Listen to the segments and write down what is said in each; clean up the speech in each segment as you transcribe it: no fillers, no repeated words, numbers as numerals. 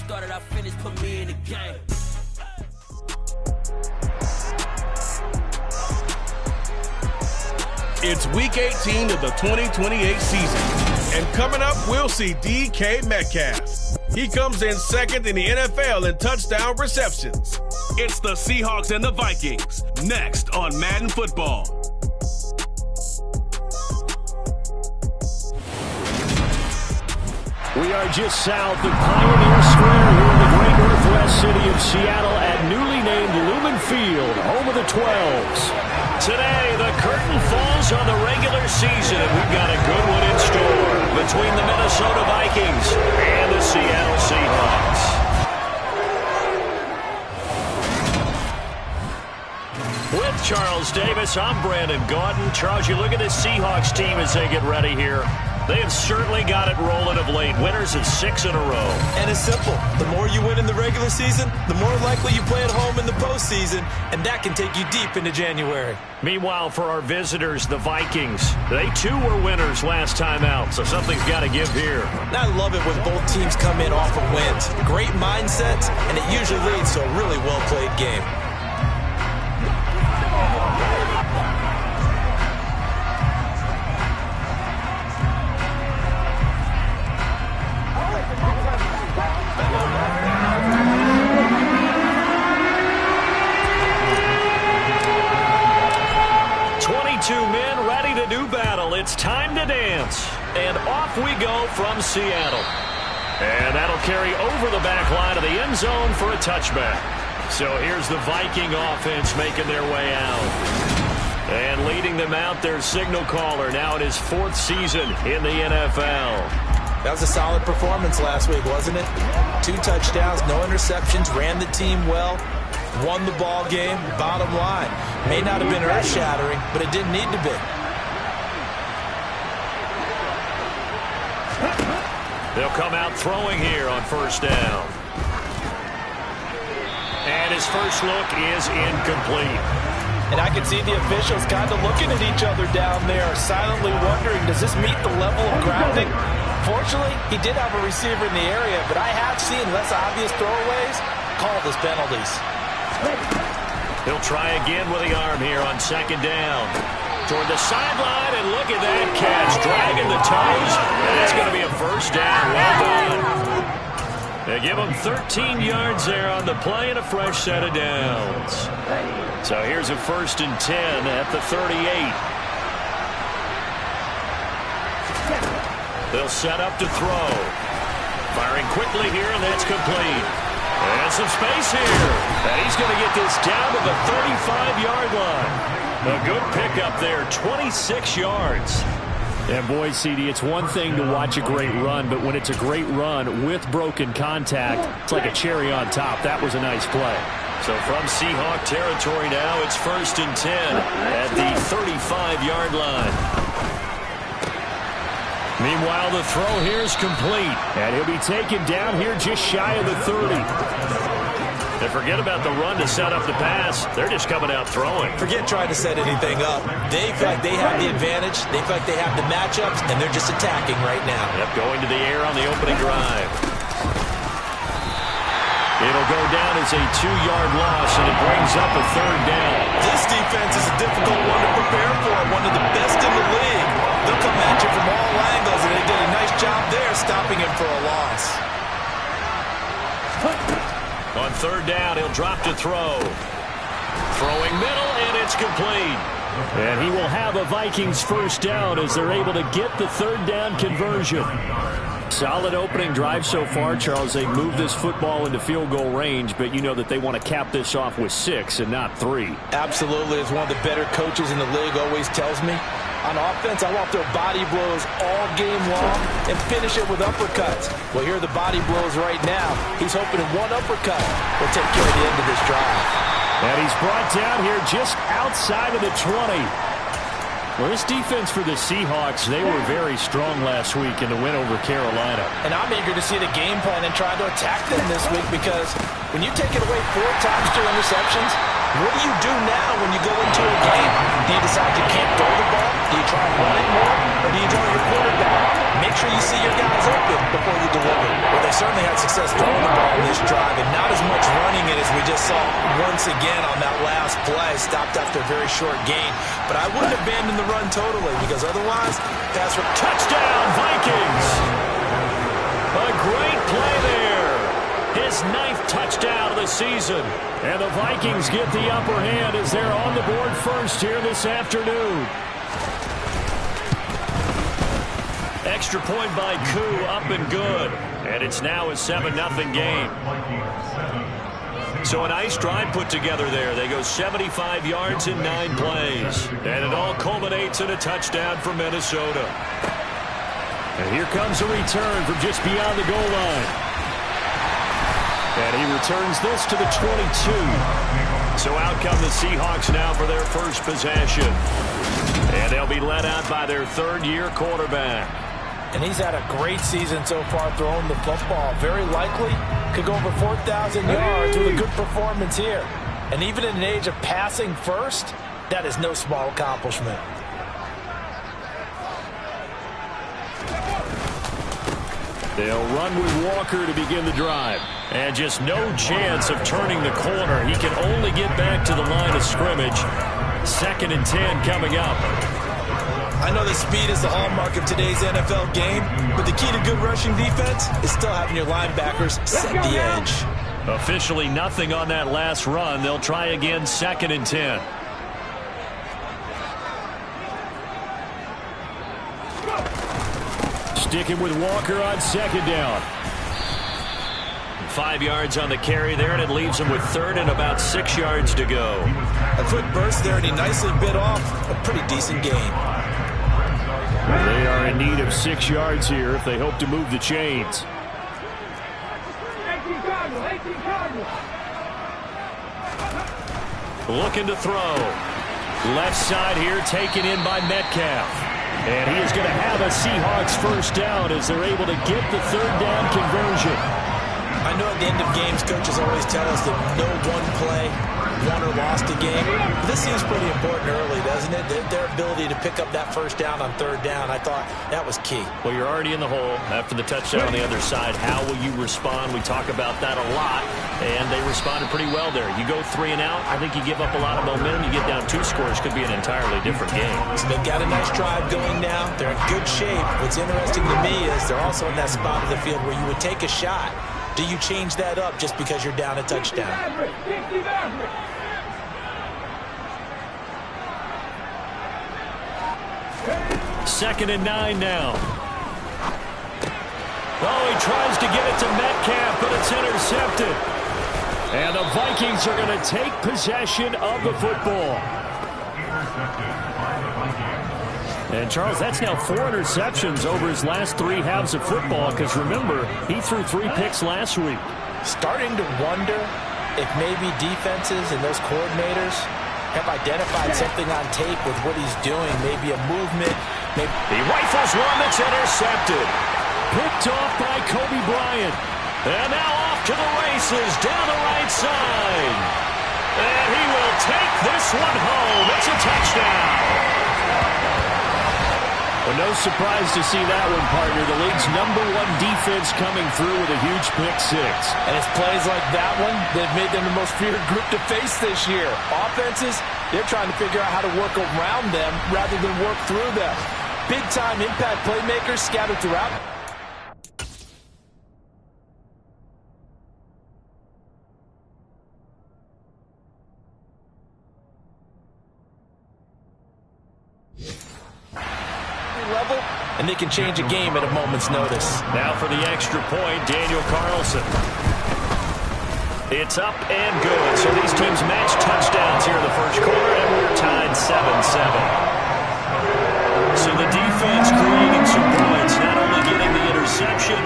started, I finished, put me in the game. It's Week 18 of the 2028 season. And coming up, we'll see DK Metcalf. He comes in second in the NFL in touchdown receptions. It's the Seahawks and the Vikings, next on Madden Football. We are just south of Pioneer Square here in the great northwest city of Seattle at newly named Lumen Field, home of the 12s. Today, the curtain falls on the regular season, and we've got a good one in store between the Minnesota Vikings and the Seattle Seahawks. With Charles Davis, I'm Brandon Gaudin. Charles, you look at this Seahawks team as they get ready here. They have certainly got it rolling of late. Winners of 6 in a row. And it's simple. The more you win in the regular season, the more likely you play at home in the postseason, and that can take you deep into January. Meanwhile, for our visitors, the Vikings, they too were winners last time out, so something's got to give here. And I love it when both teams come in off of wins. Great mindsets, and it usually leads to a really well-played game. It's time to dance. And off we go from Seattle. And that'll carry over the back line of the end zone for a touchback. So here's the Viking offense making their way out. And leading them out, their signal caller, now in his 4th season in the NFL. That was a solid performance last week, wasn't it? 2 touchdowns, no interceptions, ran the team well, won the ball game. Bottom line, may not have been earth-shattering, but it didn't need to be. They'll come out throwing here on first down. And his first look is incomplete. And I can see the officials kind of looking at each other down there, silently wondering, does this meet the level of grounding? Fortunately, he did have a receiver in the area, but I have seen less obvious throwaways called as penalties. He'll try again with the arm here on second down. Toward the sideline, and look at that catch, dragging the toes, and it's going to be a first down. Well done. They give him 13 yards there on the play and a fresh set of downs. So here's a 1st and 10 at the 38. They'll set up to throw. Firing quickly here, and that's complete. And some space here. And he's going to get this down to the 35-yard line. A good pickup there, 26 yards. And boy, CD, it's one thing to watch a great run, but when it's a great run with broken contact, it's like a cherry on top. That was a nice play. So from Seahawk territory now, it's 1st and 10 at the 35-yard line. Meanwhile, the throw here is complete, and he'll be taken down here just shy of the 30. And forget about the run to set up the pass. They're just coming out throwing. Forget trying to set anything up. They feel like they have the advantage. They feel like they have the matchups, and they're just attacking right now. Yep, going to the air on the opening drive. It'll go down as a 2-yard loss, and it brings up a 3rd down. This defense is a difficult one to prepare for, one of the best in the league. They'll come at you from all angles, and they did a nice job there stopping him for a loss. On 3rd down, he'll drop to throw. Throwing middle, and it's complete. And he will have a Vikings first down as they're able to get the 3rd down conversion. Solid opening drive so far, Charles. They moved this football into field goal range, but you know that they want to cap this off with 6 and not 3. Absolutely. As one of the better coaches in the league always tells me, on offense, I want their body blows all game long and finish it with uppercuts. Well, here are the body blows right now. He's hoping one uppercut will take care of the end of this drive. And he's brought down here just outside of the 20. Well, this defense for the Seahawks, they were very strong last week in the win over Carolina. And I'm eager to see the game plan and try to attack them this week, because when you take it away 4 times 2 interceptions, what do you do now when you go into a game? Do you decide you can't throw the ball? Do you try and run it more? Or do you draw your quarterback? make sure you see your guys open before you deliver. Well, they certainly had success throwing the ball in this drive, and not as much running it as we just saw once again on that last play. Stopped after a very short gain. But I wouldn't abandon the run totally, because otherwise, that's for Touchdown, Vikings! A great play there. His 9th touchdown of the season. And the Vikings get the upper hand as they're on the board first here this afternoon. Extra point by Koo, up and good. And it's now a 7-0 game. So a nice drive put together there. They go 75 yards in 9 plays. And it all culminates in a touchdown for Minnesota. And here comes a return from just beyond the goal line. And he returns this to the 22. So out come the Seahawks now for their first possession. And they'll be led out by their third-year quarterback. And he's had a great season so far throwing the football. Very likely could go over 4,000 yards with a good performance here. And even in an age of passing first, that is no small accomplishment. They'll run with Walker to begin the drive. And just no chance of turning the corner. He can only get back to the line of scrimmage. 2nd and 10 coming up. I know that speed is the hallmark of today's NFL game, but the key to good rushing defense is still having your linebackers set the edge. Officially nothing on that last run. They'll try again 2nd and 10. Sticking with Walker on 2nd down. 5 yards on the carry there, and it leaves him with 3rd and about 6 yards to go. A quick burst there, and he nicely bit off a pretty decent gain. They are in need of 6 yards here if they hope to move the chains. Looking to throw. Left side here taken in by Metcalf. And he is going to have a Seahawks first down as they're able to get the 3rd down conversion. I know at the end of games, coaches always tell us that no one play won or lost a game. But this seems pretty important early, doesn't it? Their ability to pick up that first down on 3rd down, I thought that was key. Well, you're already in the hole after the touchdown on the other side. How will you respond? We talk about that a lot, and they responded pretty well there. You go 3 and out, I think you give up a lot of momentum. You get down 2 scores, could be an entirely different game. So they've got a nice drive going now. They're in good shape. What's interesting to me is they're also in that spot of the field where you would take a shot. Do you change that up just because you're down a touchdown? 2nd and 9 now. Oh, he tries to get it to Metcalf, but it's intercepted. And the Vikings are going to take possession of the football. And, Charles, that's now 4 interceptions over his last 3 halves of football, because, remember, he threw 3 picks last week. Starting to wonder if maybe defenses and those coordinators have identified something on tape with what he's doing, maybe a movement. Maybe he rifles one that's intercepted. Picked off by Kobe Bryant. And now off to the races down the right side. And he will take this one home. It's a touchdown. Well, no surprise to see that one, partner. The league's #1 defense coming through with a huge pick-6. And it's plays like that one that have made them the most feared group to face this year. Offenses, they're trying to figure out how to work around them rather than work through them. Big-time impact playmakers scattered throughout. Level, and they can change a game at a moment's notice. Now for the extra point, Daniel Carlson. It's up and good. So these teams match touchdowns here in the first quarter, and we're tied 7-7. So the defense creating some points, not only getting the interception,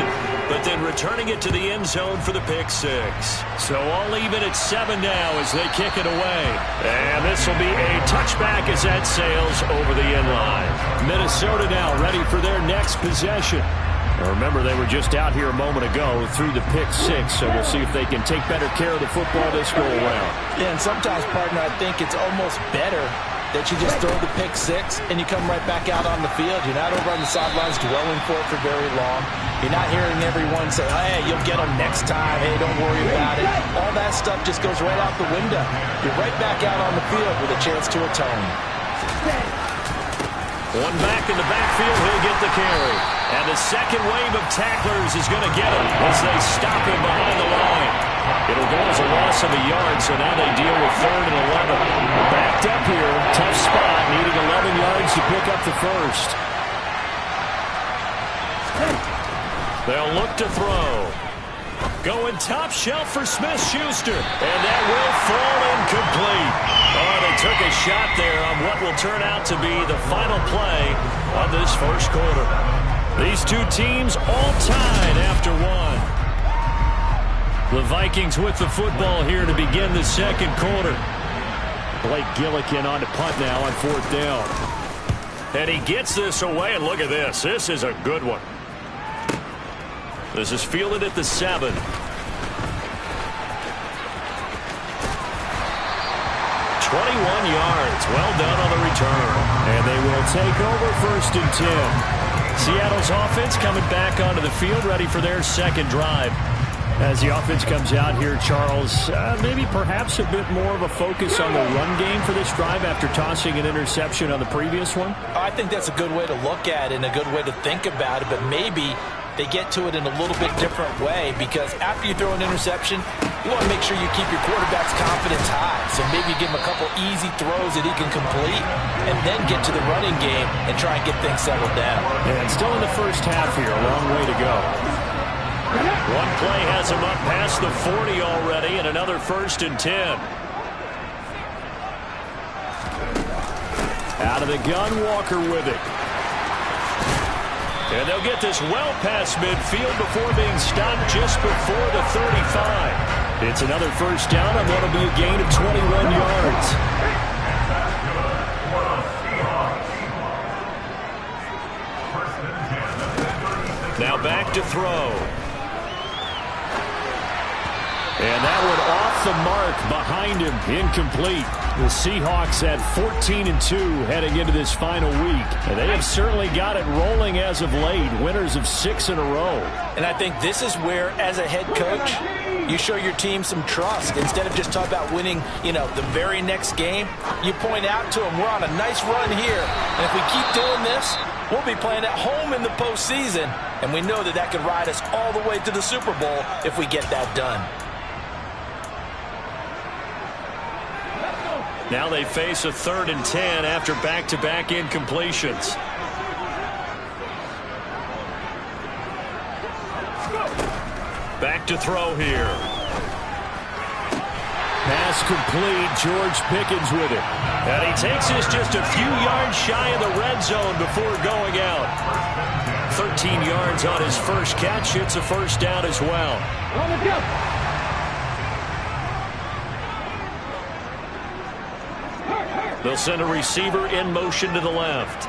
but then returning it to the end zone for the pick-6. So all even at 7 now as they kick it away. And this will be a touchback as that sails over the end line. Minnesota now ready for their next possession. Now remember, they were just out here a moment ago through the pick-6, so we'll see if they can take better care of the football this go around. Yeah, and sometimes, partner, I think it's almost better that you just throw the pick six and you come right back out on the field. You're not over on the sidelines dwelling for it for very long. You're not hearing everyone say, hey, you'll get them next time. Hey, don't worry about it. All that stuff just goes right out the window. You're right back out on the field with a chance to atone. One back in the backfield, he'll get the carry. And the second wave of tacklers is going to get him as they stop him behind the line. It'll go as a loss of a yard, so now they deal with 3rd and 11. Backed up here, tough spot, needing 11 yards to pick up the first. They'll look to throw. Going top shelf for Smith-Schuster. And that will fall incomplete. Oh, they took a shot there on what will turn out to be the final play of this first quarter. These two teams all tied after one. The Vikings with the football here to begin the second quarter. Blake Gillikin on to punt now on 4th down. And he gets this away, and look at this. This is a good one. This is fielded at the 7. 21 yards. Well done on the return. And they will take over 1st and 10. Seattle's offense coming back onto the field, ready for their second drive. As the offense comes out here, Charles, maybe perhaps a bit more of a focus on the run game for this drive after tossing an interception on the previous one? I think that's a good way to look at it and a good way to think about it, but maybe they get to it in a little bit different way, because after you throw an interception, you want to make sure you keep your quarterback's confidence high. So maybe give him a couple easy throws that he can complete and then get to the running game and try and get things settled down. And still in the first half here, a long way to go. One play has him up past the 40 already, and another 1st and 10. Out of the gun, Walker with it. And they'll get this well past midfield before being stopped just before the 35. It's another first down on what will be a gain of 21 yards. Now back to throw. And that one off the mark behind him, incomplete. The Seahawks at 14-2 heading into this final week. And they have certainly got it rolling as of late, winners of 6 in a row. And I think this is where, as a head coach, you show your team some trust. Instead of just talking about winning, the very next game, you point out to them, we're on a nice run here. And if we keep doing this, we'll be playing at home in the postseason. And we know that that could ride us all the way to the Super Bowl if we get that done. Now they face a 3rd and 10 after back-to-back incompletions. Back to throw here. Pass complete. George Pickens with it. And he takes this just a few yards shy of the red zone before going out. 13 yards on his first catch. It's a first down as well. They'll send a receiver in motion to the left.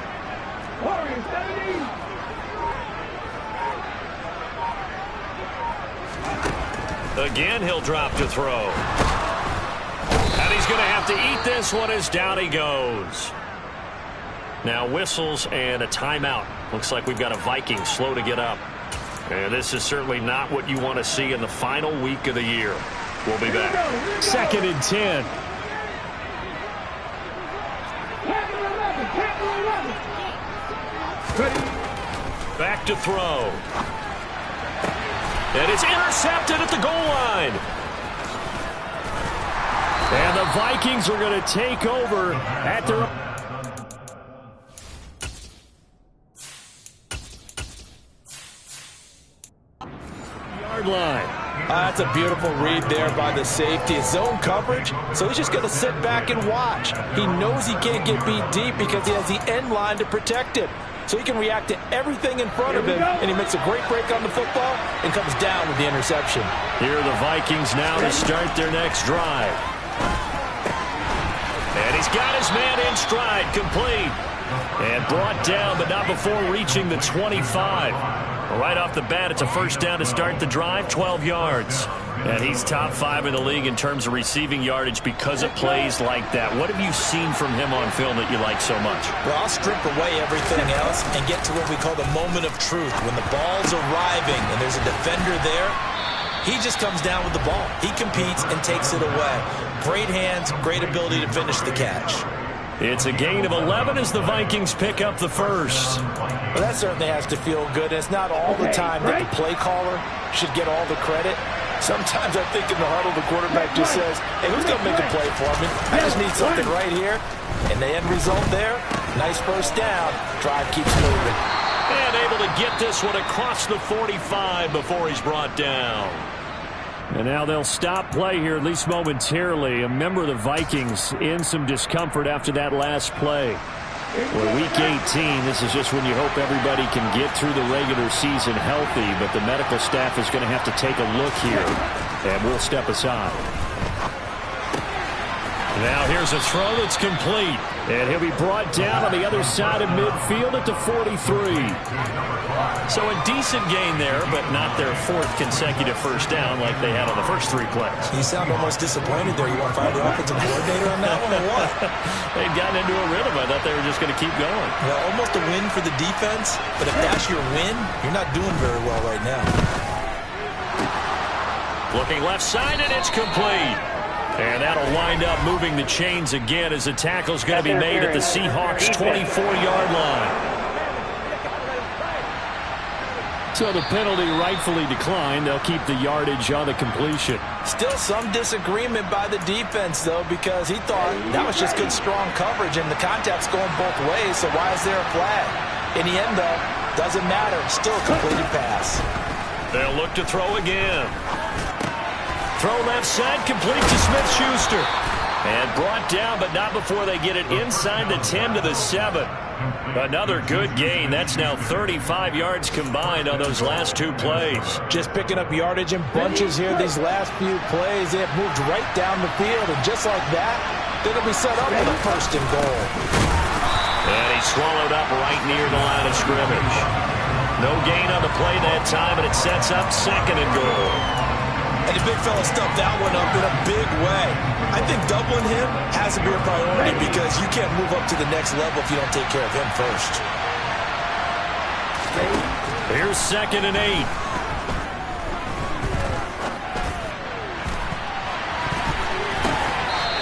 Again, he'll drop to throw. And he's going to have to eat this one as down he goes. Now whistles and a timeout. Looks like we've got a Viking slow to get up. And this is certainly not what you want to see in the final week of the year. We'll be back. 2nd and 10. Back to throw. And it's intercepted at the goal line. And the Vikings are going to take over at their yard line. That's a beautiful read there by the safety. It's zone coverage, so he's just going to sit back and watch. He knows he can't get beat deep because he has the end line to protect him. So he can react to everything in front of him, and he makes a great break on the football and comes down with the interception. Here are the Vikings now to start their next drive. And he's got his man in stride, complete. And brought down, but not before reaching the 25. Right off the bat, it's a first down to start the drive, 12 yards. And he's top 5 in the league in terms of receiving yardage because of plays like that. What have you seen from him on film that you like so much? Well, I'll strip away everything else and get to what we call the moment of truth. When the ball's arriving and there's a defender there, he just comes down with the ball. He competes and takes it away. Great hands, great ability to finish the catch. It's a gain of 11 as the Vikings pick up the first. Well, that certainly has to feel good. It's not all the time that the play caller should get all the credit. Sometimes I think in the huddle, the quarterback just says, hey, who's going to make a play for me? I just need something right here. And the end result there, nice first down. Drive keeps moving. And able to get this one across the 45 before he's brought down. And now they'll stop play here, at least momentarily. A member of the Vikings in some discomfort after that last play. Well, Week 18, this is just when you hope everybody can get through the regular season healthy, but the medical staff is going to have to take a look here, and we'll step aside. Now here's a throw that's complete, and he'll be brought down on the other side of midfield at the 43. So a decent gain there, but not their 4th consecutive first down like they had on the first 3 plays. You sound almost disappointed there. You want to fire the offensive coordinator on that one or what? They'd gotten into a rhythm. I thought they were just going to keep going. Well, almost a win for the defense, but if that's your win, you're not doing very well right now. Looking left side, and it's complete. And that'll wind up moving the chains again as the tackle's going to be made at the Seahawks' 24-yard line. So the penalty rightfully declined. They'll keep the yardage on the completion. Still some disagreement by the defense, though, because he thought that was just good, strong coverage, and the contact's going both ways, so why is there a flag? In the end, though, doesn't matter. Still a completed pass. They'll look to throw again. Throw left side, complete to Smith-Schuster. And brought down, but not before they get it inside the 10 to the 7. Another good gain. That's now 35 yards combined on those last 2 plays. Just picking up yardage in bunches here. These last few plays, they have moved right down the field. And just like that, they're going to be set up for the 1st and goal. And he's swallowed up right near the line of scrimmage. No gain on the play that time, and it sets up 2nd and goal. And the big fella stuffed that one up in a big way. I think doubling him has to be a priority because you can't move up to the next level if you don't take care of him first. Here's 2nd and 8.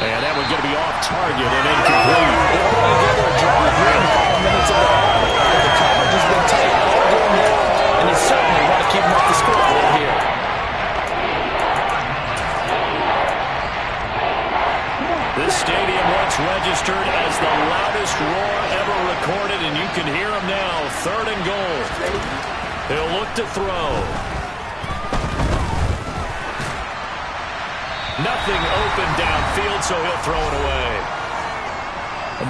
And that one's going to be off target and incomplete. They're putting together a drive here in 5 minutes of the half. The coverage has been tight all game long, and they certainly want to keep them off the scoreboard here. This stadium once registered as the loudest roar ever recorded, and you can hear him now. 3rd and goal. He'll look to throw. Nothing open downfield, so he'll throw it away.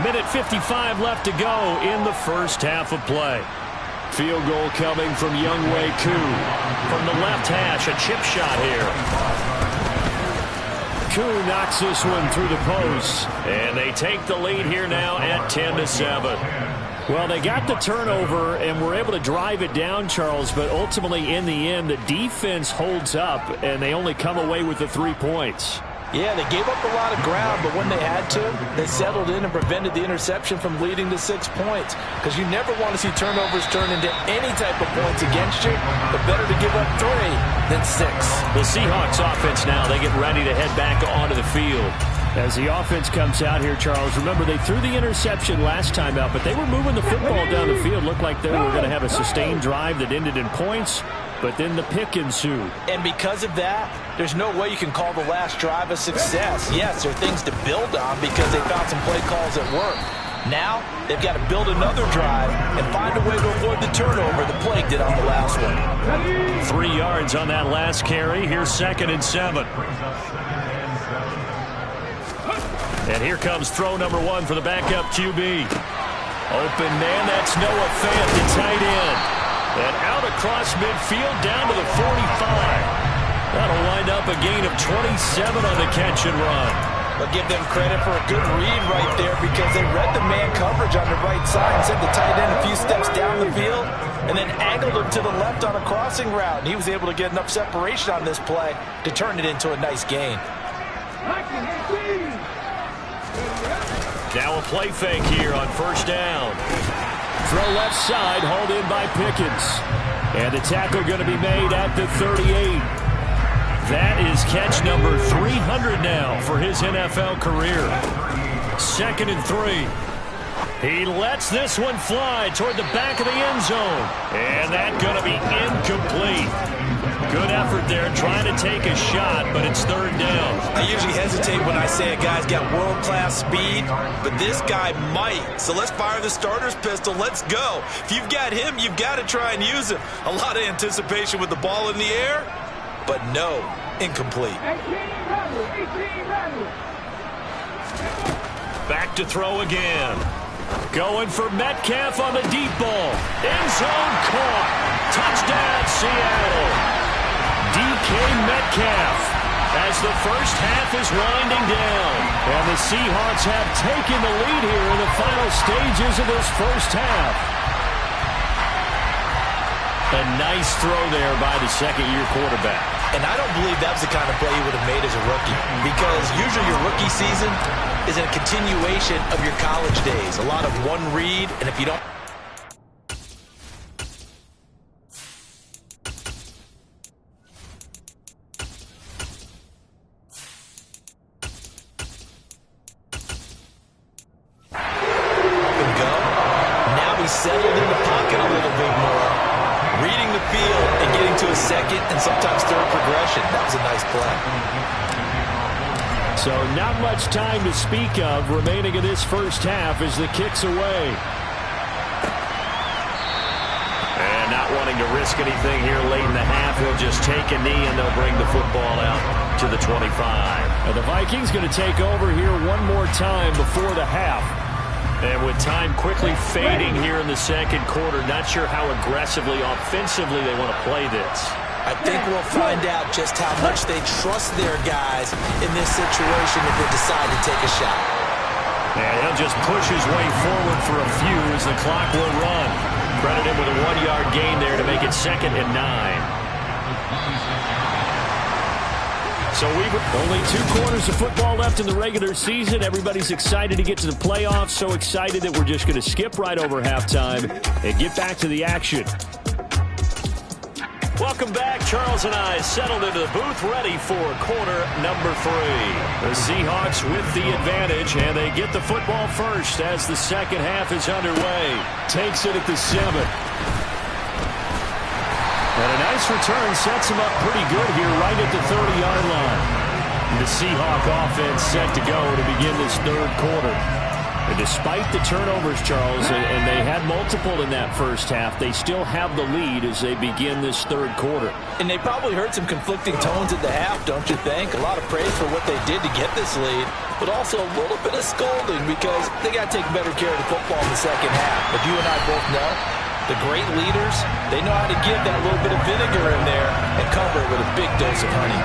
1:55 left to go in the first half of play. Field goal coming from Younghoe Koo. From the left hash, a chip shot here. Koo knocks this one through the post. And they take the lead here now at 10 to 7. Well, they got the turnover and were able to drive it down, Charles, but ultimately in the end, the defense holds up, and they only come away with the 3 points. Yeah, they gave up a lot of ground, but when they had to, they settled in and prevented the interception from leading to 6 points. Because you never want to see turnovers turn into any type of points against you, but better to give up 3 than 6. The Seahawks offense now, they get ready to head back onto the field. As the offense comes out here, Charles, remember they threw the interception last time out, but they were moving the football down the field. Looked like they were going to have a sustained drive that ended in points, but then the pick ensued. And because of that, there's no way you can call the last drive a success. Yes, there are things to build on because they found some play calls that work. Now, they've got to build another drive and find a way to avoid the turnover the plague did on the last one. 3 yards on that last carry. Here's 2nd and 7. And here comes throw number 1 for the backup QB. Open man, that's Noah Fant, the tight end. And out across midfield down to the 45. That'll wind up a gain of 27 on the catch and run. But give them credit for a good read right there because they read the man coverage on the right side and sent the tight end a few steps down the field and then angled him to the left on a crossing route. And he was able to get enough separation on this play to turn it into a nice gain. Now a play fake here on first down. Throw left side, hauled in by Pickens. And the tackle going to be made at the 38. That is catch number 300 now for his NFL career. 2nd and 3. He lets this one fly toward the back of the end zone. And that's going to be incomplete. Good effort there trying to take a shot, but it's 3rd down. I usually hesitate when I say a guy's got world-class speed, but this guy might. So let's fire the starter's pistol. Let's go. If you've got him, you've got to try and use him. A lot of anticipation with the ball in the air, but no, incomplete. Back to throw again. Going for Metcalf on the deep ball. End zone caught. Touchdown, Seattle. DK Metcalf as the first half is winding down. And the Seahawks have taken the lead here in the final stages of this first half. A nice throw there by the second-year quarterback. And I don't believe that was the kind of play he would have made as a rookie, because usually your rookie season is a continuation of your college days. A lot of one read, and if you don't... settled in the pocket a little bit more, reading the field and getting to a second and sometimes third progression. That was a nice play. So not much time to speak of remaining in this first half as the kick's away. And not wanting to risk anything here late in the half, he'll just take a knee and they'll bring the football out to the 25. And the Vikings going to take over here one more time before the half. And with time quickly fading here in the second quarter, not sure how aggressively, offensively they want to play this. I think we'll find out just how much they trust their guys in this situation if they decide to take a shot. And he'll just push his way forward for a few as the clock will run. Credit him with a 1-yard gain there to make it 2nd and 9. So we've only 2 quarters of football left in the regular season. Everybody's excited to get to the playoffs, so excited that we're just going to skip right over halftime and get back to the action. Welcome back. Charles and I settled into the booth ready for quarter number 3. The Seahawks with the advantage, and they get the football first as the second half is underway. Takes it at the 7. And a nice return sets him up pretty good here right at the 30-yard line. The Seahawk offense set to go to begin this third quarter. And despite the turnovers, Charles, and they had multiple in that first half, they still have the lead as they begin this third quarter. And they probably heard some conflicting tones at the half, don't you think? A lot of praise for what they did to get this lead, but also a little bit of scolding because they got to take better care of the football in the second half. But you and I both know the great leaders, they know how to give that little bit of vinegar in there and cover it with a big dose of honey.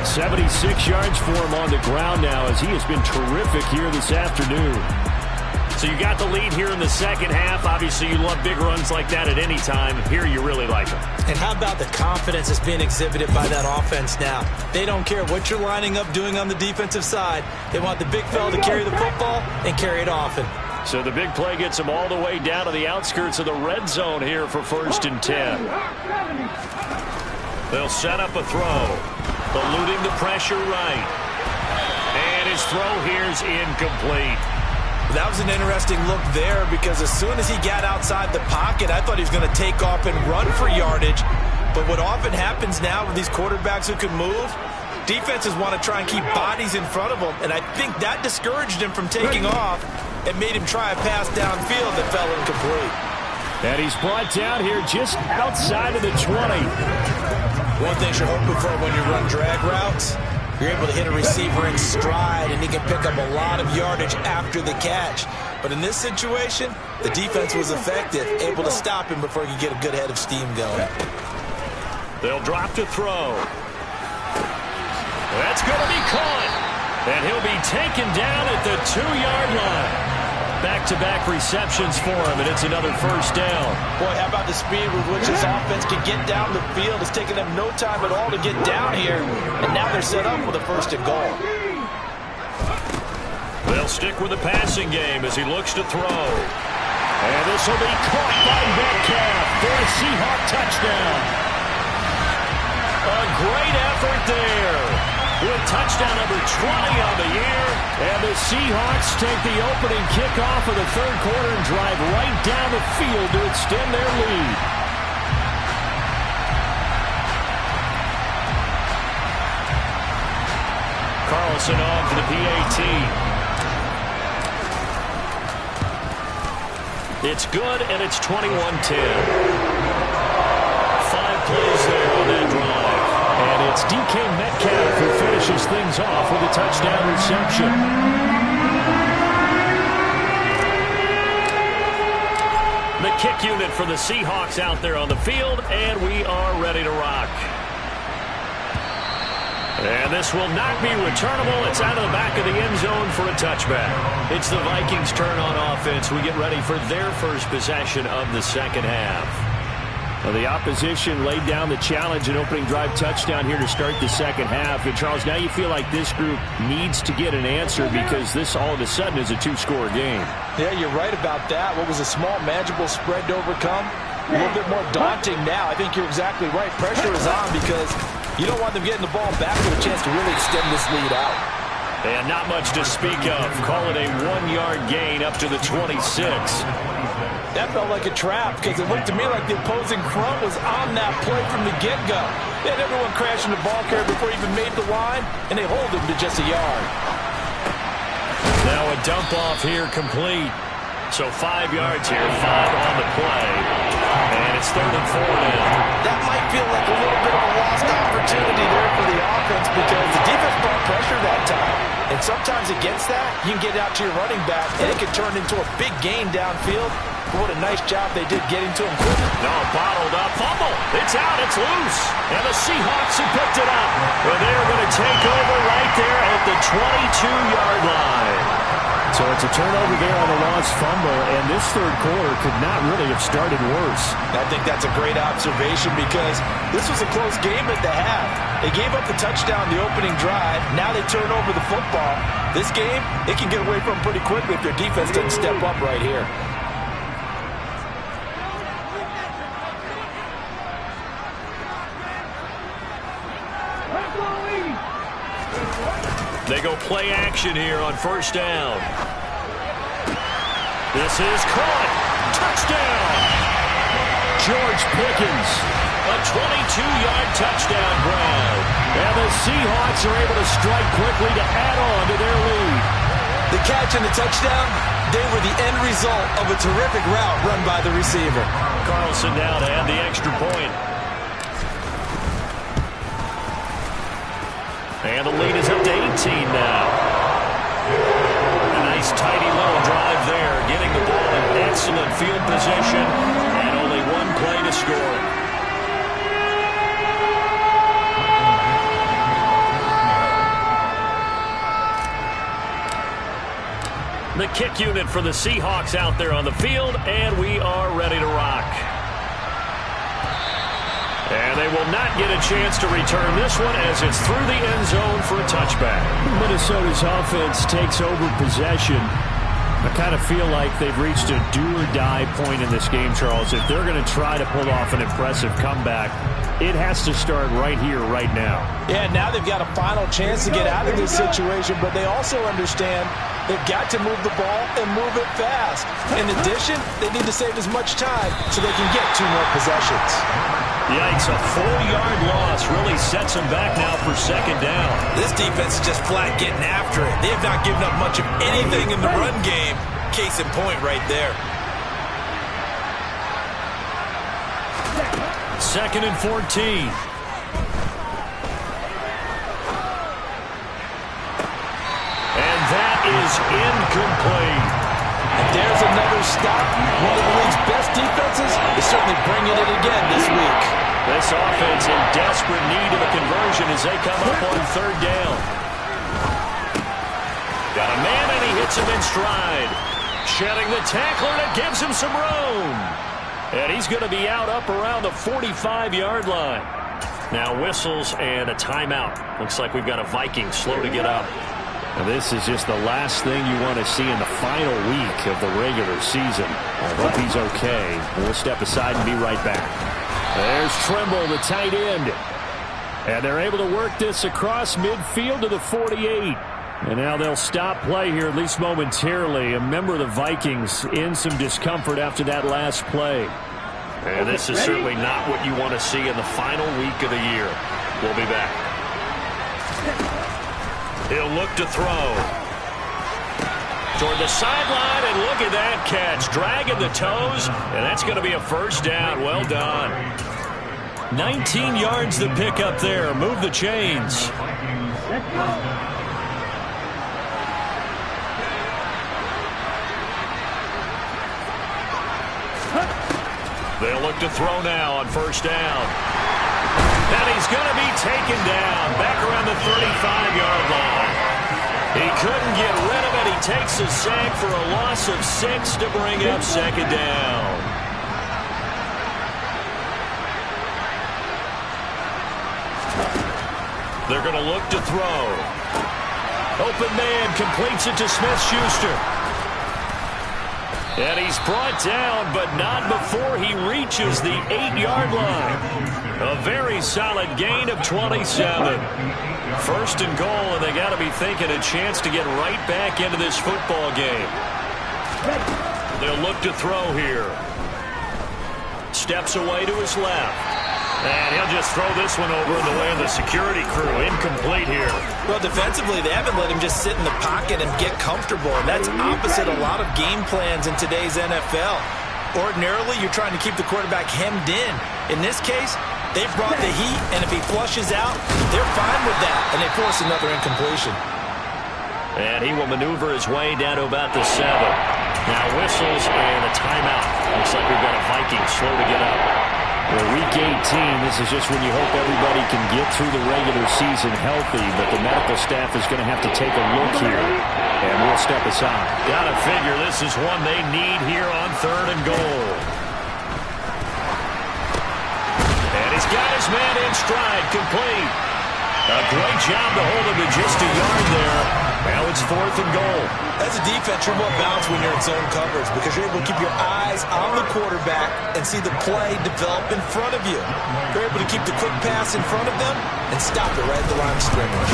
76 yards for him on the ground now as he has been terrific here this afternoon. So you got the lead here in the second half. Obviously, you love big runs like that at any time. Here, you really like them. And how about the confidence that's being exhibited by that offense now? They don't care what you're lining up doing on the defensive side. They want the big fella to carry the football and carry it often. So the big play gets them all the way down to the outskirts of the red zone here for 1st and 10. They'll set up a throw. Eluding the pressure right. And his throw here is incomplete. That was an interesting look there because as soon as he got outside the pocket, I thought he was going to take off and run for yardage. But what often happens now with these quarterbacks who can move, defenses want to try and keep bodies in front of them. And I think that discouraged him from taking off and made him try a pass downfield that fell incomplete. And he's brought down here just outside of the 20. One thing you're hoping for when you run drag routes, you're able to hit a receiver in stride, and he can pick up a lot of yardage after the catch. But in this situation, the defense was effective, able to stop him before he could get a good head of steam going. They'll drop to throw. That's going to be caught. And he'll be taken down at the 2-yard line. Back-to-back receptions for him, and it's another first down. Boy, how about the speed with which this offense can get down the field? It's taken them no time at all to get down here, and now they're set up for the first and goal. They'll stick with the passing game as he looks to throw. And this will be caught by Metcalf for a Seahawk touchdown. A great effort there. With touchdown number 20 on the year. And the Seahawks take the opening kickoff of the third quarter and drive right down the field to extend their lead. Carlson on for the PAT. It's good, and it's 21-10. 5 plays there on that drive. And it's DK Metcalf who finishes things off with a touchdown reception. The kick unit for the Seahawks out there on the field, and we are ready to rock. And this will not be returnable. It's out of the back of the end zone for a touchback. It's the Vikings' turn on offense. We get ready for their first possession of the second half. Well, the opposition laid down the challenge and opening drive touchdown here to start the second half. And, Charles, now you feel like this group needs to get an answer because this all of a sudden is a 2-score game. Yeah, you're right about that. What was a small, manageable spread to overcome? A little bit more daunting now. I think you're exactly right. Pressure is on because you don't want them getting the ball back with a chance to really extend this lead out. And not much to speak of. Call it a 1-yard gain up to the 26. That felt like a trap because it looked to me like the opposing front was on that play from the get-go. They had everyone crashing the ball carrier before he even made the line, and they hold him to just a yard. Now a dump off here complete. So 5 yards here, 5 on the play. And it's 3rd and 4 now. That might feel like a little bit of a lost opportunity there for the offense because the defense brought pressure that time. And sometimes against that, you can get out to your running back, and it can turn into a big gain downfield. What a nice job they did getting to him quickly. No, bottled up. Fumble. It's out. It's loose. And the Seahawks have picked it up. And they're going to take over right there at the 22-yard line. So it's a turnover there on the lost fumble, and this third quarter could not really have started worse. I think that's a great observation because this was a close game at the half. They gave up the touchdown the opening drive. Now they turn over the football. This game, it can get away from pretty quickly if their defense doesn't step up right here. They go play action here on first down. This is caught. Touchdown. George Pickens. A 22-yard touchdown grab. And the Seahawks are able to strike quickly to add on to their lead. The catch and the touchdown, they were the end result of a terrific route run by the receiver. Carlson now to add the extra point. And the lead is up to 18 now. A nice tidy little drive there, getting the ball in excellent field position, and only one play to score. The kick unit for the Seahawks out there on the field, and we are ready to rock. And they will not get a chance to return this one as it's through the end zone for a touchback. Minnesota's offense takes over possession. I kind of feel like they've reached a do-or-die point in this game, Charles. If they're going to try to pull off an impressive comeback, it has to start right here, right now. Yeah, now they've got a final chance to get out of this situation, but they also understand they've got to move the ball and move it fast. In addition, they need to save as much time so they can get 2 more possessions. Yikes, a 4-yard loss really sets them back now for second down. This defense is just flat getting after it. They have not given up much of anything in the run game. Case in point right there. 2nd and 14. And that is incomplete. And there's another stop. One of the league's best defenses is certainly bringing it again this week. This offense in desperate need of a conversion as they come up on 3rd down. Got a man, and he hits him in stride. Shedding the tackler, and it gives him some room. And he's going to be out up around the 45-yard line. Now whistles and a timeout. Looks like we've got a Viking slow to get up. Now this is just the last thing you want to see in the final week of the regular season. I hope he's okay. We'll step aside and be right back. There's Trimble, the tight end. And they're able to work this across midfield to the 48. And now they'll stop play here, at least momentarily. A member of the Vikings in some discomfort after that last play. And this is certainly not what you want to see in the final week of the year. We'll be back. He'll look to throw. Toward the sideline, and look at that catch. Dragging the toes, and that's going to be a first down. Well done. 19 yards to pick up there. Move the chains. They'll look to throw now on first down. And he's going to be taken down back around the 35-yard line. He couldn't get rid of it. He takes a sack for a loss of 6 to bring up second down. They're going to look to throw. Open man completes it to Smith-Schuster. And he's brought down, but not before he reaches the 8-yard line. A very solid gain of 27. First and goal, and they got to be thinking a chance to get right back into this football game. They'll look to throw here. Steps away to his left. And he'll just throw this one over in the way of the security crew. Incomplete here. Well, defensively, they haven't let him just sit in the pocket and get comfortable. And that's opposite a lot of game plans in today's NFL. Ordinarily, you're trying to keep the quarterback hemmed in. In this case, they've brought the heat, and if he flushes out, they're fine with that. And they force another incompletion. And he will maneuver his way down to about the 7. Now whistles and a timeout. Looks like we've got a Viking slow to get up. Well, week 18, this is just when you hope everybody can get through the regular season healthy, but the medical staff is going to have to take a look here, and we'll step aside. Got to figure this is one they need here on 3rd and goal. And he's got his man in stride, complete. A great job to hold him to just a yard there. Now it's 4th and goal. As a defense, you're more balanced when you're in zone coverage because you're able to keep your eyes on the quarterback and see the play develop in front of you. You're able to keep the quick pass in front of them and stop it right at the line of scrimmage.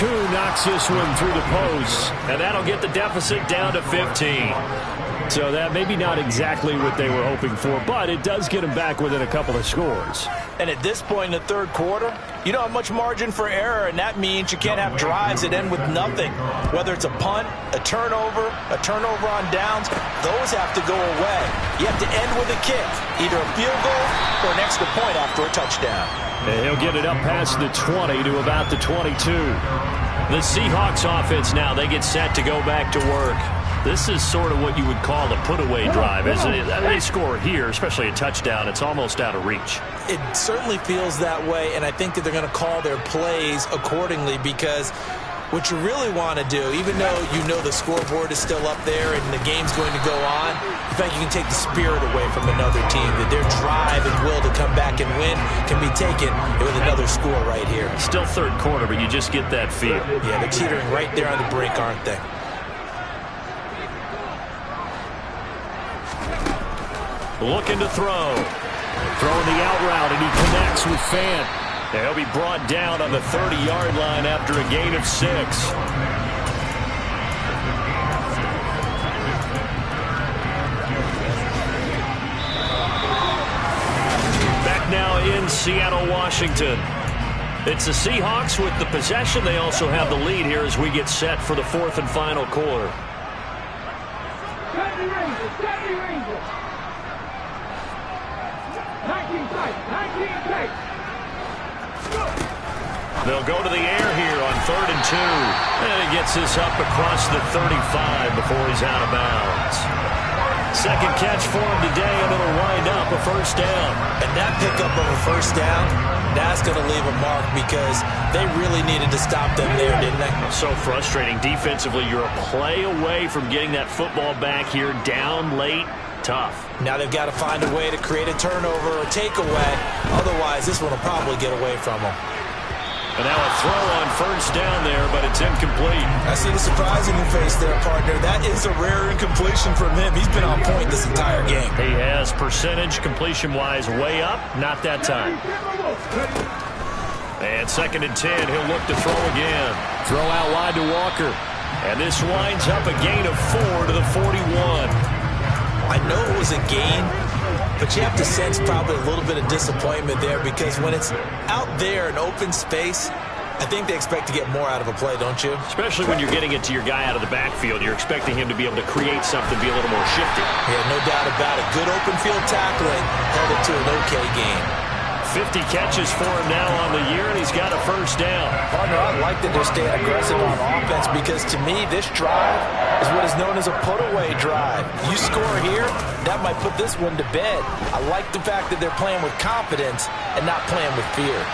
Koo knocks this one through the post. And that'll get the deficit down to 15. So that maybe not exactly what they were hoping for, but it does get them back within a couple of scores. And at this point in the 3rd quarter, you don't have much margin for error, and that means you can't have drives that end with nothing. Whether it's a punt, a turnover on downs, those have to go away. You have to end with a kick, either a field goal or an extra point after a touchdown. And he'll get it up past the 20 to about the 22. The Seahawks offense now, they get set to go back to work. This is sort of what you would call a put-away drive. As they score here, especially a touchdown, it's almost out of reach. It certainly feels that way, and I think that they're going to call their plays accordingly because what you really want to do, even though you know the scoreboard is still up there and the game's going to go on, in fact, you can take the spirit away from another team, that their drive and will to come back and win can be taken with another score right here. Still 3rd quarter, but you just get that feel. Yeah, they're teetering right there on the brink, aren't they? Looking to throw. Throwing the out route, and he connects with Fant. And he'll be brought down on the 30-yard line after a gain of 6. Back now in Seattle, Washington. It's the Seahawks with the possession. They also have the lead here as we get set for the 4th and final quarter. They'll go to the air here on 3rd and 2. And he gets this up across the 35 before he's out of bounds. Second catch for him today, and it'll wind up a first down. And that pickup of a first down That's going to leave a mark because they really needed to stop them there, didn't they? So frustrating. Defensively, you're a play away from getting that football back here, down late. Tough. Now they've got to find a way to create a turnover or takeaway. Otherwise, this one will probably get away from them. And now a throw on first down there, but it's incomplete. I see the surprise in your face there, partner. That is a rare incompletion from him. He's been on point this entire game. He has percentage completion-wise way up. Not that time. And 2nd and 10. He'll look to throw again. Throw out wide to Walker. And this winds up a gain of 4 to the 41. I know it was a gain, but you have to sense probably a little bit of disappointment there because when it's out there in open space, I think they expect to get more out of a play, don't you? Especially when you're getting it to your guy out of the backfield. You're expecting him to be able to create something, be a little more shifty. Yeah, no doubt about it. Good open field tackling held it to an okay game. 50 catches for him now on the year, and he's got a first down. Partner, I like that they're staying aggressive on offense because, to me, this drive is what is known as a put-away drive. You score here, that might put this one to bed. I like the fact that they're playing with confidence and not playing with fear.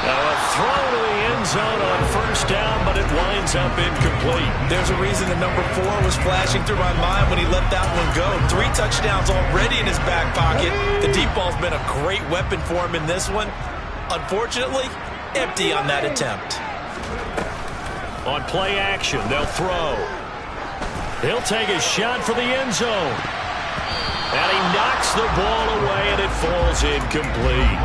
Now a throw to the end zone on first down, but it winds up incomplete. There's a reason the number 4 was flashing through my mind when he let that one go. 3 touchdowns already in his back pocket. The deep ball's been a great weapon for him in this one. Unfortunately, empty on that attempt. On play action, they'll throw. He'll take a shot for the end zone. And he knocks the ball away, and it falls incomplete.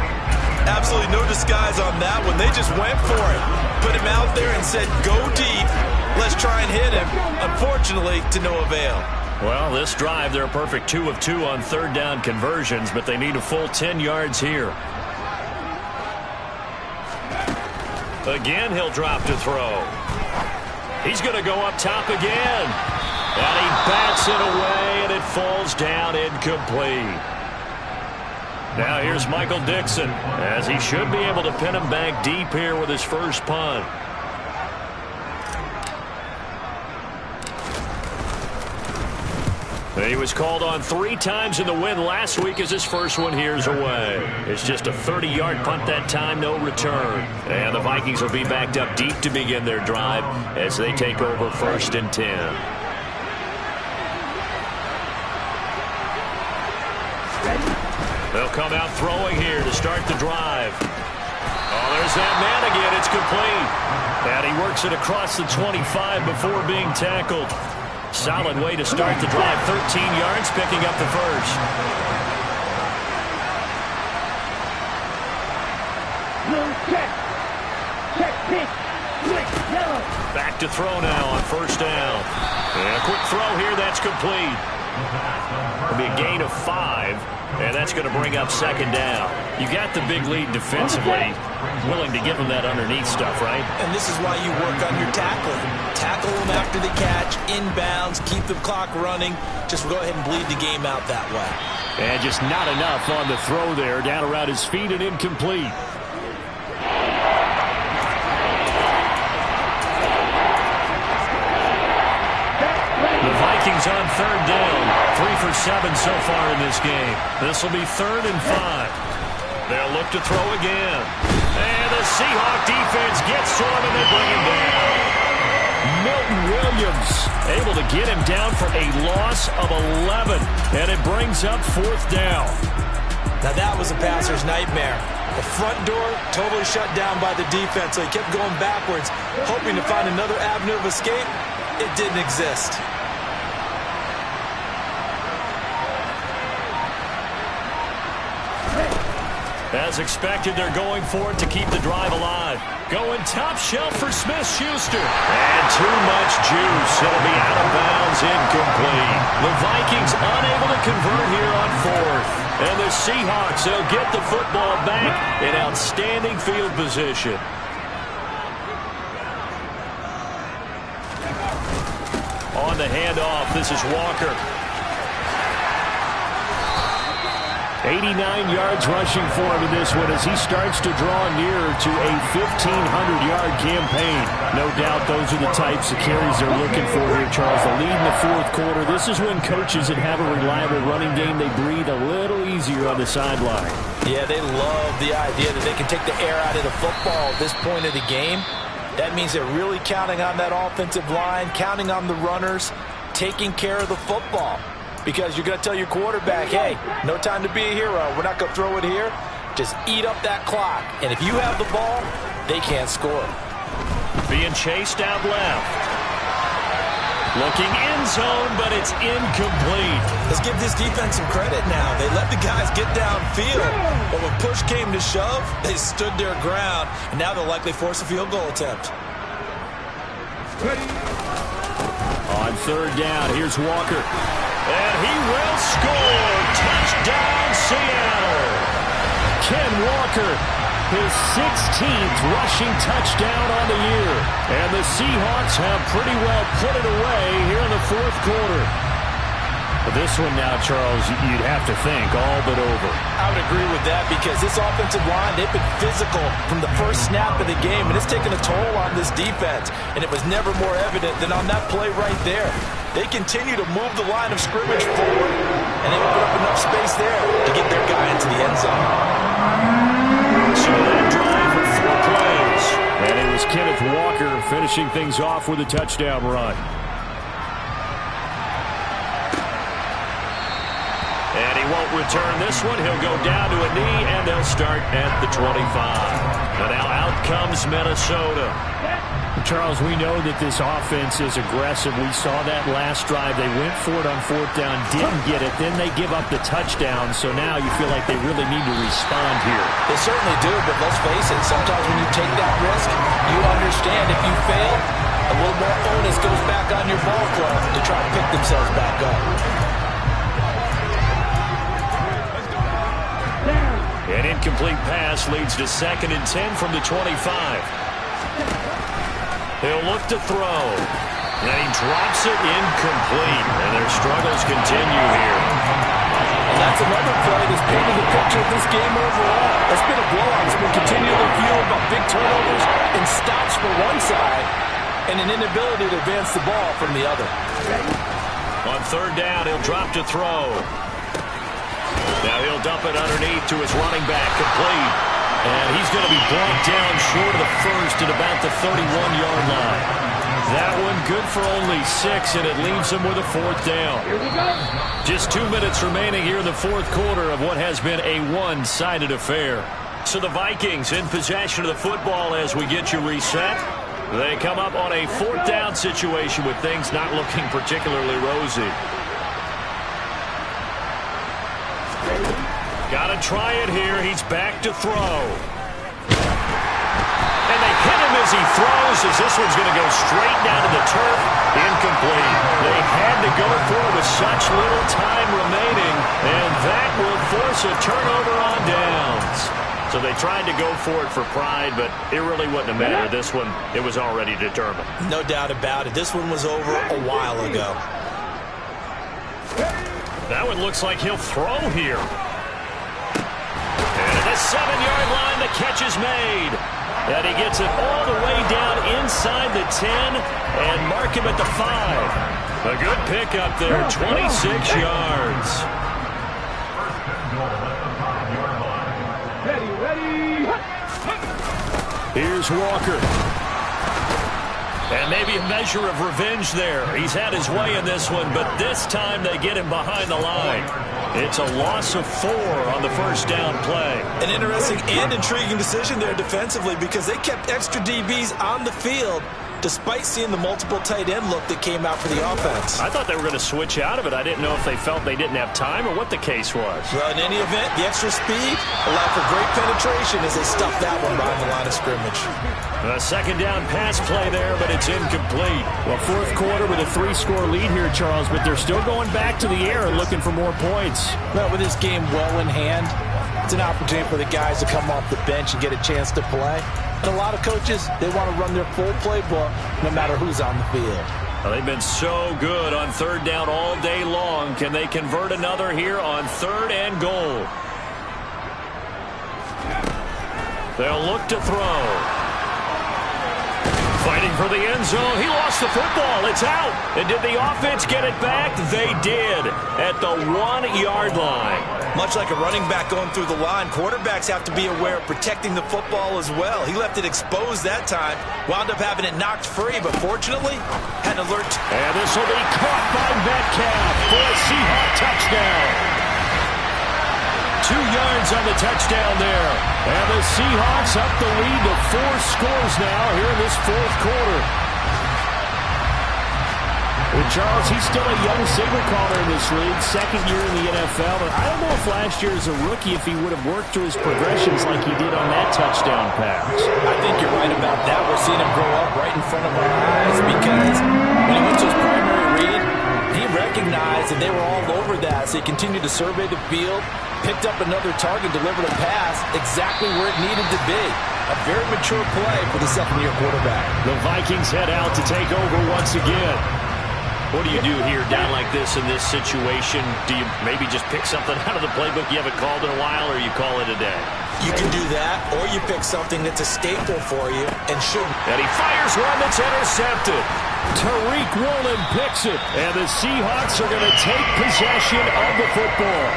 Absolutely no disguise on that one. They just went for it. Put him out there and said, go deep. Let's try and hit him. Unfortunately, to no avail. Well, this drive, they're a perfect 2 of 2 on 3rd down conversions, but they need a full 10 yards here. Again, he'll drop to throw. He's going to go up top again. And he bats it away, and it falls down incomplete. Now here's Michael Dixon, as he should be able to pin him back deep here with his first punt. He was called on 3 times in the win last week as his first one here's away. It's just a 30-yard punt that time, no return. And the Vikings will be backed up deep to begin their drive as they take over 1st and 10. They'll come out throwing here to start the drive. Oh, there's that man again. It's complete. And he works it across the 25 before being tackled. Solid way to start the drive. 13 yards, picking up the first. Back to throw now on first down. And a quick throw here. That's complete. It'll be a gain of 5. And that's going to bring up 2nd down. You got the big lead defensively, willing to give them that underneath stuff, right? And this is why you work on your tackling. Tackle them after the catch, inbounds, keep the clock running. Just go ahead and bleed the game out that way. And just not enough on the throw there, down around his feet and incomplete. The Vikings on 3rd down. 3 for 7 so far in this game. This will be 3rd and 5. They'll look to throw again. And the Seahawk defense gets to him and they bring him down. Milton Williams able to get him down for a loss of 11. And it brings up 4th down. Now that was a passer's nightmare. The front door totally shut down by the defense. So he kept going backwards, hoping to find another avenue of escape. It didn't exist. As expected, they're going for it to keep the drive alive. Going top shelf for Smith-Schuster. And too much juice. It'll be out of bounds, incomplete. The Vikings unable to convert here on 4th. And the Seahawks, they'll get the football back in outstanding field position. On the handoff, this is Walker. 89 yards rushing for him in this one as he starts to draw nearer to a 1,500-yard campaign. No doubt those are the types of carries they're looking for here, Charles. The lead in the fourth quarter. This is when coaches that have a reliable running game, they breathe a little easier on the sideline. Yeah, they love the idea that they can take the air out of the football at this point of the game. That means they're really counting on that offensive line, counting on the runners, taking care of the football. Because you're going to tell your quarterback, hey, no time to be a hero. We're not going to throw it here. Just eat up that clock. And if you have the ball, they can't score. Being chased out left. Looking end zone, but it's incomplete. Let's give this defense some credit now. They let the guys get downfield. But when push came to shove, they stood their ground. And now they'll likely force a field goal attempt. On third down, here's Walker. And he will score. Touchdown, Seattle. Ken Walker, his 16th rushing touchdown on the year. And the Seahawks have pretty well put it away here in the fourth quarter. But this one now, Charles, you'd have to think all but over. I would agree with that because this offensive line, they've been physical from the first snap of the game, and it's taken a toll on this defense. And it was never more evident than on that play right there. They continue to move the line of scrimmage forward, and they open up enough space there to get their guy into the end zone. So that drive for 4 plays. And it was Kenneth Walker finishing things off with a touchdown run. And he won't return this one. He'll go down to a knee, and they'll start at the 25. And now out comes Minnesota. Charles, we know that this offense is aggressive. We saw that last drive. They went for it on fourth down, didn't get it. Then they give up the touchdown. So now you feel like they really need to respond here. They certainly do, but let's face it. Sometimes when you take that risk, you understand if you fail, a little more onus goes back on your ball club to try to pick themselves back up. An incomplete pass leads to 2nd and 10 from the 25. He'll look to throw. And he drops it incomplete. And their struggles continue here. And that's another play that's painted the picture of this game overall. It's been a blowout. It's been continually fueled by big turnovers and stops for one side and an inability to advance the ball from the other. On third down, he'll drop to throw. Now he'll dump it underneath to his running back, complete. And he's going to be brought down short of the first at about the 31-yard line. That one good for only 6, and it leaves him with a 4th down. Just 2 minutes remaining here in the fourth quarter of what has been a one-sided affair. So the Vikings in possession of the football as we get you reset. They come up on a 4th down situation with things not looking particularly rosy. Got to try it here. He's back to throw. And they hit him as he throws, as this one's going to go straight down to the turf. Incomplete. They had to go for it with such little time remaining, and that will force a turnover on downs. So they tried to go for it for pride, but it really wouldn't have mattered. This one, it was already determined. No doubt about it. This one was over a while ago. That one looks like he'll throw here. And at the 7-yard line, the catch is made. And he gets it all the way down inside the 10 and mark him at the 5. A good pickup there, 26 yards. Here's Walker. And maybe a measure of revenge there. He's had his way in this one, but this time they get him behind the line. It's a loss of 4 on the first down play. An interesting and intriguing decision there defensively because they kept extra DBs on the field despite seeing the multiple tight end look that came out for the offense. I thought they were going to switch out of it. I didn't know if they felt they didn't have time or what the case was. Well, in any event, the extra speed allowed for great penetration as they stuffed that one behind the line of scrimmage. A second down pass play there, but it's incomplete. Well, fourth quarter with a 3-score lead here, Charles, but they're still going back to the air and looking for more points. Well, with this game well in hand, it's an opportunity for the guys to come off the bench and get a chance to play. And a lot of coaches, they want to run their full playbook no matter who's on the field. Well, they've been so good on third down all day long. Can they convert another here on 3rd and goal? They'll look to throw. Fighting for the end zone. He lost the football. It's out. And did the offense get it back? They did at the 1-yard line. Much like a running back going through the line, quarterbacks have to be aware of protecting the football as well. He left it exposed that time. Wound up having it knocked free, but fortunately, had an alert. And this will be caught by Metcalf for a Seahawk touchdown. 2 yards on the touchdown there. And the Seahawks up the lead to 4 scores now here in this fourth quarter. Well, Charles, he's still a young signal caller in this league, second year in the NFL. But I don't know if last year as a rookie, if he would have worked through his progressions like he did on that touchdown pass. I think you're right about that. We're seeing him grow up right in front of our eyes because when he went to his primary read, he recognized that they were all over that. So he continued to survey the field, picked up another target, delivered a pass exactly where it needed to be. A very mature play for the second-year quarterback. The Vikings head out to take over once again. What do you do here down like this in this situation? Do you maybe just pick something out of the playbook you haven't called in a while, or you call it a day? You can do that, or you pick something that's a staple for you and shouldn't. And he fires one that's intercepted. Tariq Woolen picks it, and the Seahawks are going to take possession of the football.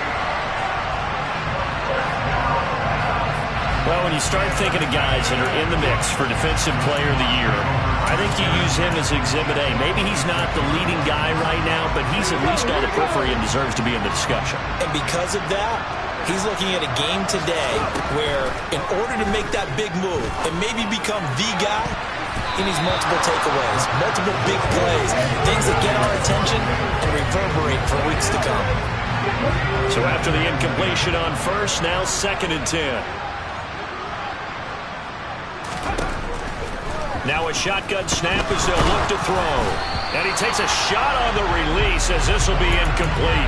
Well, when you start thinking of guys that are in the mix for Defensive Player of the Year, I think you use him as Exhibit A. Maybe he's not the leading guy right now, but he's at least on the periphery and deserves to be in the discussion. And because of that, he's looking at a game today where in order to make that big move and maybe become the guy, he needs multiple takeaways, multiple big plays, things that get our attention and reverberate for weeks to come. So after the incompletion on first, now 2nd and 10. Now a shotgun snap as they'll look to throw. And he takes a shot on the release as this will be incomplete.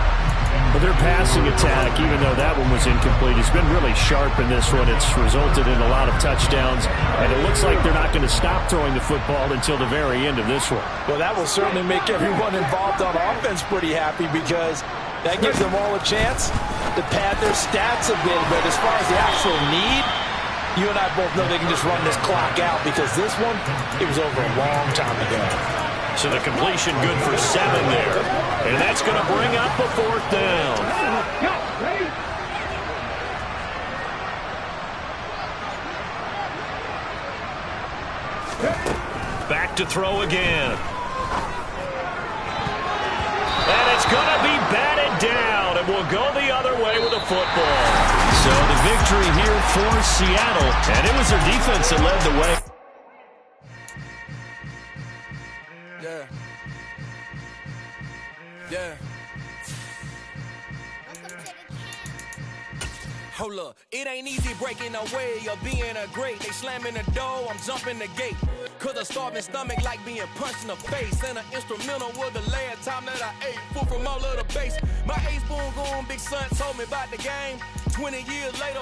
But their passing attack, even though that one was incomplete, has been really sharp in this one. It's resulted in a lot of touchdowns, and it looks like they're not going to stop throwing the football until the very end of this one. Well, that will certainly make everyone involved on offense pretty happy because that gives them all a chance to pad their stats a bit. But as far as the actual need, you and I both know they can just run this clock out because this one, it was over a long time ago. So the completion good for 7 there. And that's going to bring up a 4th down. Back to throw again. And it's going to be batted down, and we'll go the other way with the football. So the victory here for Seattle, and it was their defense that led the way. Yeah. Hold up, it ain't easy breaking away or being a great. They slamming the door, I'm jumping the gate. Cause a starving stomach like being punched in the face. And an instrumental was the last time that I ate food from all of the base. My ace spoon going, big son told me about the game. 20 years later,